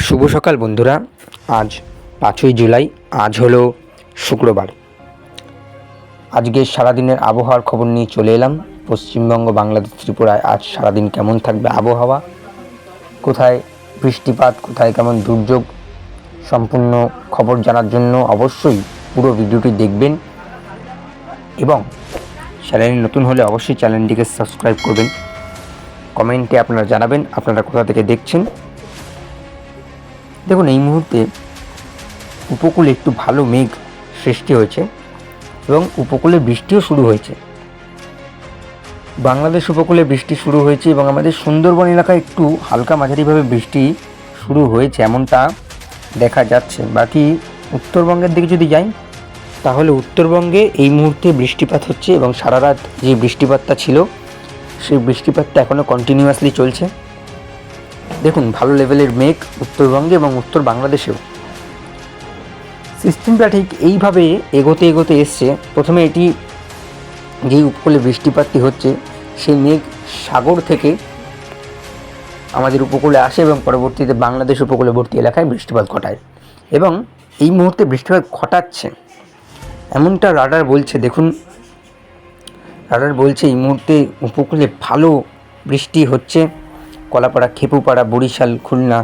শুভ সকাল বন্ধুরা। আজ 5ই জুলাই, আজ হলো শুক্রবার। আজকে সারাদিনের আবহাওয়ার খবর নিয়ে চলে এলাম। পশ্চিমবঙ্গ, বাংলাদেশ, ত্রিপুরায় আজ সারাদিন কেমন থাকবে আবহাওয়া, কোথায় বৃষ্টিপাত, কোথায় কেমন দুর্যোগ, সম্পূর্ণ খবর জানার জন্য অবশ্যই পুরো ভিডিওটি দেখবেন এবং চ্যানেল নতুন হলে অবশ্যই চ্যানেলটিকে সাবস্ক্রাইব করবেন। কমেন্টে আপনারা জানাবেন আপনারা কোথা থেকে দেখছেন। দেখুন, এই মুহূর্তে উপকূলে একটু ভালো মেঘ সৃষ্টি হয়েছে এবং উপকূলে বৃষ্টিও শুরু হয়েছে। বাংলাদেশ উপকূলে বৃষ্টি শুরু হয়েছে এবং আমাদের সুন্দরবন এলাকায় একটু হালকা মাঝারিভাবে বৃষ্টি শুরু হয়েছে এমনটা দেখা যাচ্ছে। বাকি উত্তরবঙ্গের দিকে যদি যাই তাহলে উত্তরবঙ্গে এই মুহূর্তে বৃষ্টিপাত হচ্ছে এবং সারা রাত যে বৃষ্টিপাতটা ছিল সেই বৃষ্টিপাতটা এখনও কন্টিনিউয়াসলি চলছে। দেখুন, ভালো লেভেলের মেঘ উত্তরবঙ্গে এবং উত্তর বাংলাদেশেও। সিস্টেমটা ঠিক এইভাবে এগোতে এগোতে এসছে। প্রথমে এটি যেই উপকূলে বৃষ্টিপাতটি হচ্ছে সেই মেঘ সাগর থেকে আমাদের উপকূলে আসে এবং পরবর্তীতে বাংলাদেশ উপকূলবর্তী এলাকায় বৃষ্টিপাত ঘটায় এবং এই মুহূর্তে বৃষ্টিপাত ঘটাচ্ছে এমনটা রাডার বলছে। দেখুন, রাডার বলছে এই মুহূর্তে উপকূলে ভালো বৃষ্টি হচ্ছে। কলাপাড়া, খেপুপাড়া, বরিশাল, খুলনা,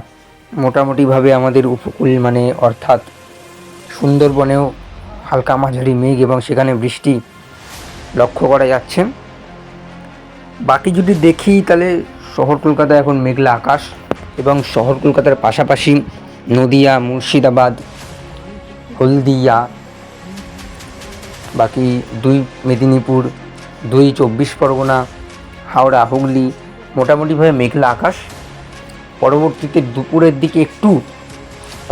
মোটামুটিভাবে আমাদের উপকূল অর্থাৎ সুন্দরবনেও হালকা মাঝারি মেঘ এবং সেখানে বৃষ্টি লক্ষ্য করা যাচ্ছে। বাকি যদি দেখি তাহলে শহর কলকাতা এখন মেঘলা আকাশ এবং শহর কলকাতার পাশাপাশি নদিয়া, মুর্শিদাবাদ, হলদিয়া, বাকি 2 মেদিনীপুর, 2 24 পরগনা, হাওড়া, হুগলি মোটামুটিভাবে মেঘলা আকাশ। পরবর্তীতে দুপুরের দিকে একটু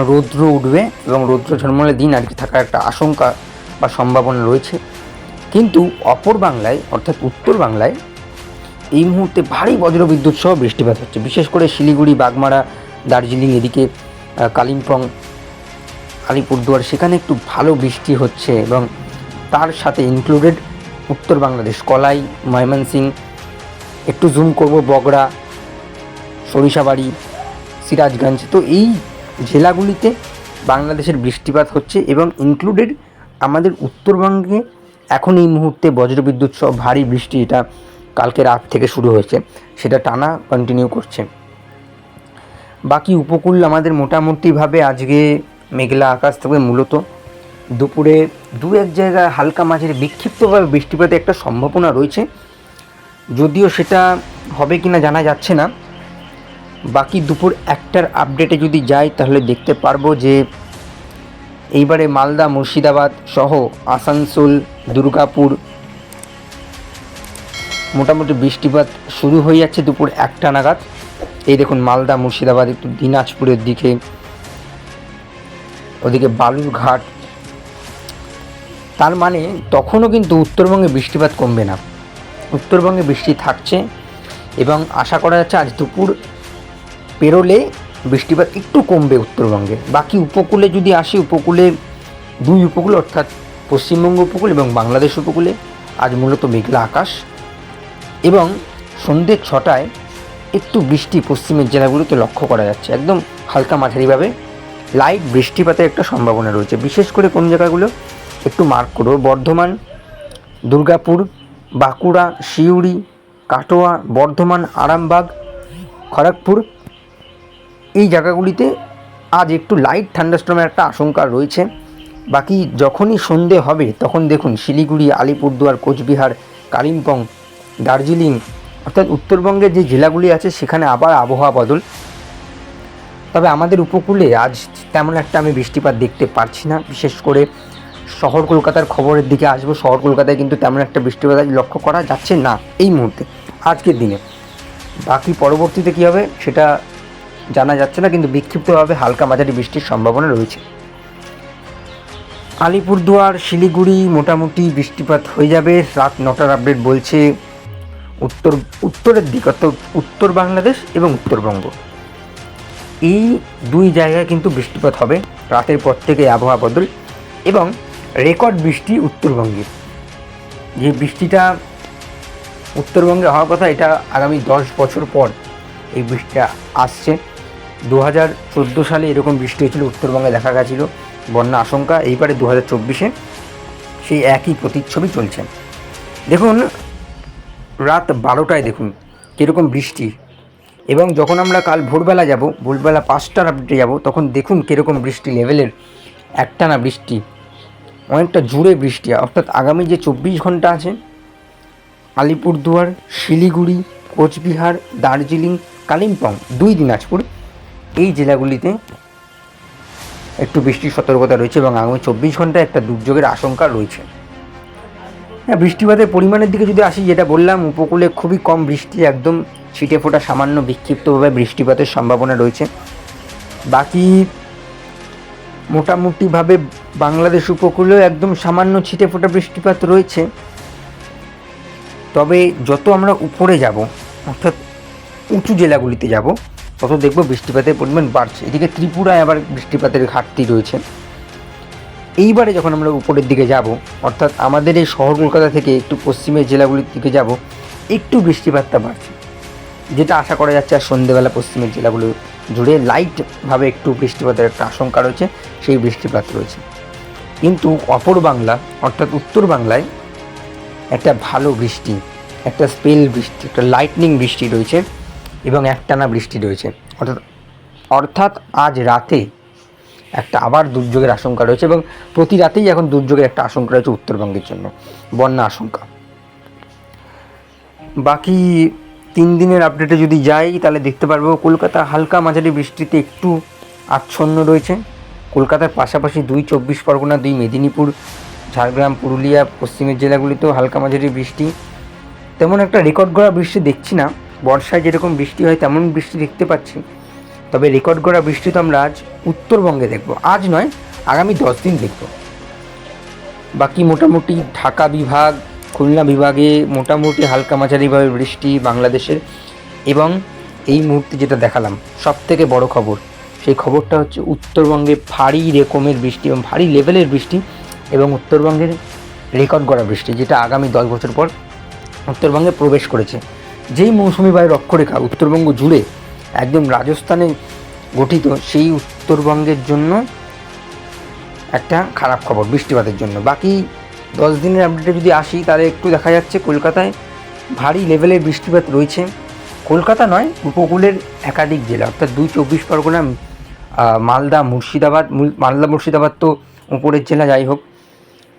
রৌদ্র উঠবে এবং রৌদ্র ঝলমলে দিন আজকে থাকার একটা আশঙ্কা বা সম্ভাবনা রয়েছে। কিন্তু অপর বাংলায় অর্থাৎ উত্তর বাংলায় এই মুহূর্তে ভারী বজ্রবিদ্যুৎ সহ বৃষ্টিপাত হচ্ছে। বিশেষ করে শিলিগুড়ি, বাগমারা, দার্জিলিং, এদিকে কালিম্পং, আলিপুরদুয়ার, সেখানে একটু ভালো বৃষ্টি হচ্ছে এবং তার সাথে ইনক্লুডেড উত্তর বাংলাদেশ, কলাই, ময়মনসিংহ, একটু জুম করব বগড়া, সরিষাবাড়ি, সিরাজগঞ্জ। তো এই জেলাগুলিতে বাংলাদেশের বৃষ্টিপাত হচ্ছে এবং ইনক্লুডেড আমাদের উত্তরবঙ্গে এখন এই মুহূর্তে বজ্রবিদ্যুৎ সহ ভারী বৃষ্টি, এটা কালকে রাত থেকে শুরু হয়েছে, সেটা টানা কন্টিনিউ করছে। বাকি উপকূল আমাদের মোটামুটিভাবে আজকে মেঘলা আকাশ থাকবে। মূলত দুপুরে 2-1 জায়গায় হালকা মাঝারি বিক্ষিপ্তভাবে বৃষ্টিপাতের একটা সম্ভাবনা রয়েছে, যদিও সেটা হবে কি না জানা যাচ্ছে না। বাকি দুপুর 1টার আপডেটে যদি যাই তাহলে দেখতে পারবো যে এইবারে মালদা, মুর্শিদাবাদ সহ আসানসোল, দুর্গাপুর মোটামুটি বৃষ্টিপাত শুরু হয়ে যাচ্ছে দুপুর 1টা নাগাদ। এই দেখুন, মালদা, মুর্শিদাবাদ, একটু দিনাজপুরের দিকে, ওদিকে বালুরঘাট। তার মানে তখনও কিন্তু উত্তরবঙ্গে বৃষ্টিপাত কমবে না, উত্তরবঙ্গে বৃষ্টি থাকছে এবং আশা করা যাচ্ছে আজ দুপুর পেরোলে বৃষ্টিপাত একটু কমবে উত্তরবঙ্গে। বাকি উপকূলে যদি আসি, উপকূলে 2 উপকূল অর্থাৎ পশ্চিমবঙ্গ উপকূল এবং বাংলাদেশ উপকূলে আজ মূলত মেঘলা আকাশ এবং সন্ধ্যে 6টায় একটু বৃষ্টি পশ্চিমের জেলাগুলিতে লক্ষ্য করা যাচ্ছে। একদম হালকা মাঝারিভাবে লাইট বৃষ্টিপাতের একটা সম্ভাবনা রয়েছে। বিশেষ করে কোন জায়গাগুলো একটু মার্ক করব: বর্ধমান, দুর্গাপুর, বাঁকুড়া, সিউড়ি, কাটোয়া, বর্ধমান, আরামবাগ, খড়গপুর, এই জায়গাগুলিতে আজ একটু লাইট থান্ডারস্টর্মের একটা আশঙ্কা রয়েছে। বাকি যখনই সন্ধে হবে তখন দেখুন শিলিগুড়ি, আলিপুরদুয়ার, কোচবিহার, কালিম্পং, দার্জিলিং অর্থাৎ উত্তরবঙ্গের যে জেলাগুলি আছে সেখানে আবার আবহাওয়া বদল। তবে আমাদের উপকূলে আজ তেমন একটা আমি বৃষ্টিপাত দেখতে পারছি না। বিশেষ করে শহর কলকাতার খবরের দিকে আসবো। শহর কলকাতায় কিন্তু তেমন একটা বৃষ্টিপাত আজ লক্ষ্য করা যাচ্ছে না এই মুহূর্তে, আজকের দিনে। বাকি পরবর্তীতে কী হবে সেটা জানা যাচ্ছে না, কিন্তু বিক্ষিপ্তভাবে হালকা মাঝারি বৃষ্টির সম্ভাবনা রয়েছে। আলিপুরদুয়ার, শিলিগুড়ি মোটামুটি বৃষ্টিপাত হয়ে যাবে। রাত 9টার আপডেট বলছে উত্তরের দিক অর্থাৎ উত্তর বাংলাদেশ এবং উত্তরবঙ্গ, এই 2 জায়গায় কিন্তু বৃষ্টিপাত হবে রাতের পর থেকে। আবহাওয়া বদল এবং রেকর্ড বৃষ্টি উত্তরবঙ্গে। যে বৃষ্টিটা উত্তরবঙ্গে হওয়ার কথা, এটা আগামী 10 বছর পর এই বৃষ্টিটা আসছে 2014 সালে এরকম বৃষ্টি হয়েছিল, উত্তরবঙ্গে দেখা গেছিলো বন্যা আশঙ্কা। এইবারে 2024-এ সেই একই প্রতিচ্ছবি চলছে। দেখুন রাত 12টায় দেখুন কীরকম বৃষ্টি, এবং যখন আমরা কাল ভোরবেলা 5টার আপডেটে যাব, তখন দেখুন কীরকম বৃষ্টি লেভেলের একটানা বৃষ্টি, অনেকটা জুড়ে বৃষ্টি। অর্থাৎ আগামী যে 24 ঘন্টা আছে, আলিপুরদুয়ার, শিলিগুড়ি, কোচবিহার, দার্জিলিং, কালিম্পং, 2 দিনাজপুর, এই জেলাগুলিতে একটু বৃষ্টির সতর্কতা রয়েছে এবং আগামী 24 ঘন্টায় একটা দুর্যোগের আশঙ্কা রয়েছে। হ্যাঁ, বৃষ্টিপাতের পরিমাণের দিকে যদি আসি, যেটা বললাম, উপকূলে খুবই কম বৃষ্টি, একদম ছিটে ফোটা সামান্য বিক্ষিপ্তভাবে বৃষ্টিপাতের সম্ভাবনা রয়েছে। বাকি মোটামুটিভাবে বাংলাদেশ উপকূলেও একদম সামান্য ছিটে ফোটা বৃষ্টিপাত রয়েছে। তবে যত আমরা উপরে যাব, অর্থাৎ উঁচু জেলাগুলিতে যাব, তত দেখব বৃষ্টিপাতের পরিমাণ বাড়ছে। এদিকে ত্রিপুরায় আবার বৃষ্টিপাতের ঘাটতি রয়েছে। এইবারে যখন আমরা উপরের দিকে যাব, অর্থাৎ আমাদের এই শহর কলকাতা থেকে একটু পশ্চিমের জেলাগুলির দিকে যাব, একটু বৃষ্টিপাতটা বাড়ছে, যেটা আশা করা যাচ্ছে আর সন্ধ্যেবেলা পশ্চিমের জেলাগুলো জুড়ে লাইটভাবে একটু বৃষ্টিপাতের একটা আশঙ্কা রয়েছে, সেই বৃষ্টিপাত রয়েছে। কিন্তু অপর বাংলা অর্থাৎ উত্তর বাংলায় একটা ভালো বৃষ্টি, একটা স্পেল বৃষ্টি, একটা লাইটনিং বৃষ্টি রয়েছে এবং একটানা বৃষ্টি রয়েছে। অর্থাৎ আজ রাতে একটা আবার দুর্যোগের আশঙ্কা রয়েছে, এবং প্রতি রাতেই এখন দুর্যোগের একটা আশঙ্কা রয়েছে উত্তরবঙ্গের জন্য, বন্যা আশঙ্কা। বাকি 3 দিনের আপডেটে যদি যাই, তাহলে দেখতে পারবো কলকাতা হালকা মাঝারি বৃষ্টিতে একটু আচ্ছন্ন রয়েছে। কলকাতার পাশাপাশি 2 24 পরগনা, 2 মেদিনীপুর, ঝাড়গ্রাম, পুরুলিয়া, পশ্চিমের জেলাগুলিতেও হালকা মাঝারি বৃষ্টি। তেমন একটা রেকর্ড করা বৃষ্টি দেখছি না, বর্ষায় যেরকম বৃষ্টি হয় তেমন বৃষ্টি দেখতে পাচ্ছি। তবে রেকর্ড করা বৃষ্টি তো আমরা আজ উত্তরবঙ্গে দেখব, আজ নয়, আগামী 10 দিন দেখব। বাকি মোটামুটি ঢাকা বিভাগ, খুলনা বিভাগে মোটামুটি হালকা মাঝারিভাবে বৃষ্টি বাংলাদেশের। এবং এই মুহূর্তে যেটা দেখালাম সবথেকে বড় খবর, সেই খবরটা হচ্ছে উত্তরবঙ্গে ভারী রকমের বৃষ্টি এবং ভারী লেভেলের বৃষ্টি, এবং উত্তরবঙ্গের রেকর্ড করা বৃষ্টি, যেটা আগামী 10 বছর পর উত্তরবঙ্গে প্রবেশ করেছে। যেই মৌসুমি বায়ুর অক্ষরেখা উত্তরবঙ্গ জুড়ে একদম রাজস্থানে গঠিত, সেই উত্তরবঙ্গের জন্য একটা খারাপ খবর বৃষ্টিপাতের জন্য। বাকি 10 দিনের আপডেটে যদি আসি, তাহলে একটু দেখা যাচ্ছে কলকাতায় ভারী লেভেলের বৃষ্টিপাত রয়েছে। কলকাতা নয়, উপকূলের একাধিক জেলা, অর্থাৎ 2 24 পরগনা, মালদা, মুর্শিদাবাদ তো উপরের জেলা, যাই হোক।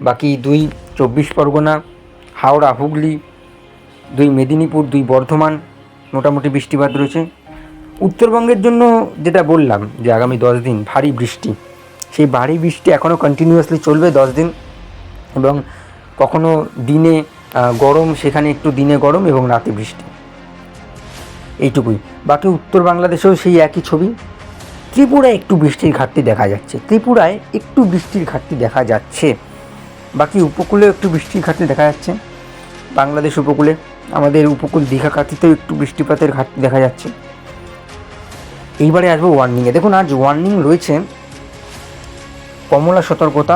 বাকি 2 24 পরগনা, হাওড়া, হুগলি, 2 মেদিনীপুর, 2 বর্ধমান, মোটামুটি বৃষ্টিপাত রয়েছে। উত্তরবঙ্গের জন্য যেটা বললাম যে আগামী 10 দিন ভারী বৃষ্টি, সেই ভারী বৃষ্টি এখনও কন্টিনিউয়াসলি চলবে 10 দিন, এবং কখনো দিনে গরম, সেখানে একটু দিনে গরম এবং রাতে বৃষ্টি, এইটুকুই। বাকি উত্তর বাংলাদেশেও সেই একই ছবি। ত্রিপুরায় একটু বৃষ্টির ঘাটতি দেখা যাচ্ছে, বাকি উপকূলেও একটু বৃষ্টির ঘাটতি দেখা যাচ্ছে। বাংলাদেশ উপকূলে, আমাদের উপকূল দীঘা কাতিতেও একটু বৃষ্টিপাতের ঘাটতি দেখা যাচ্ছে। এইবারে আসবো ওয়ার্নিংয়ে। দেখুন আজ ওয়ার্নিং রয়েছে, কমলা সতর্কতা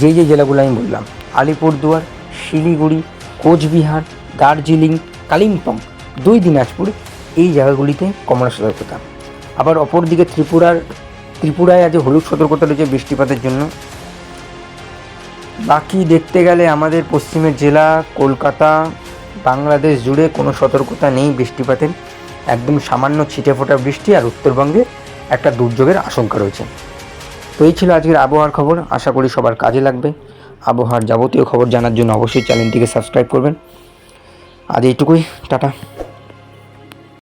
যেই জেলাগুলো আমি বললাম, আলিপুরদুয়ার, শিলিগুড়ি, কোচবিহার, দার্জিলিং, কালিম্পং, 2 দিনাজপুর, এই জায়গাগুলিতে কমলা সতর্কতা। আবার অপরদিকে ত্রিপুরায় আজ হলুদ সতর্কতা রয়েছে বৃষ্টিপাতের জন্য। বাকি দেখতে গেলে আমাদের পশ্চিমের জেলা কলকাতা, বাংলাদেশ জুড়ে কোনো সতর্কতা নেই বৃষ্টিপাতের, একদম সামান্য ছিটে ফোটা বৃষ্টি, আর উত্তরবঙ্গে একটা দুর্যোগের আশঙ্কা রয়েছে। তো এই ছিল আজকের আবহাওয়ার খবর, আশা করি সবার কাজে লাগবে। আবহাওয়ার যাবতীয় খবর জানার জন্য অবশ্যই চ্যানেলটিকে সাবস্ক্রাইব করবেন। আজ এইটুকুই, টাটা।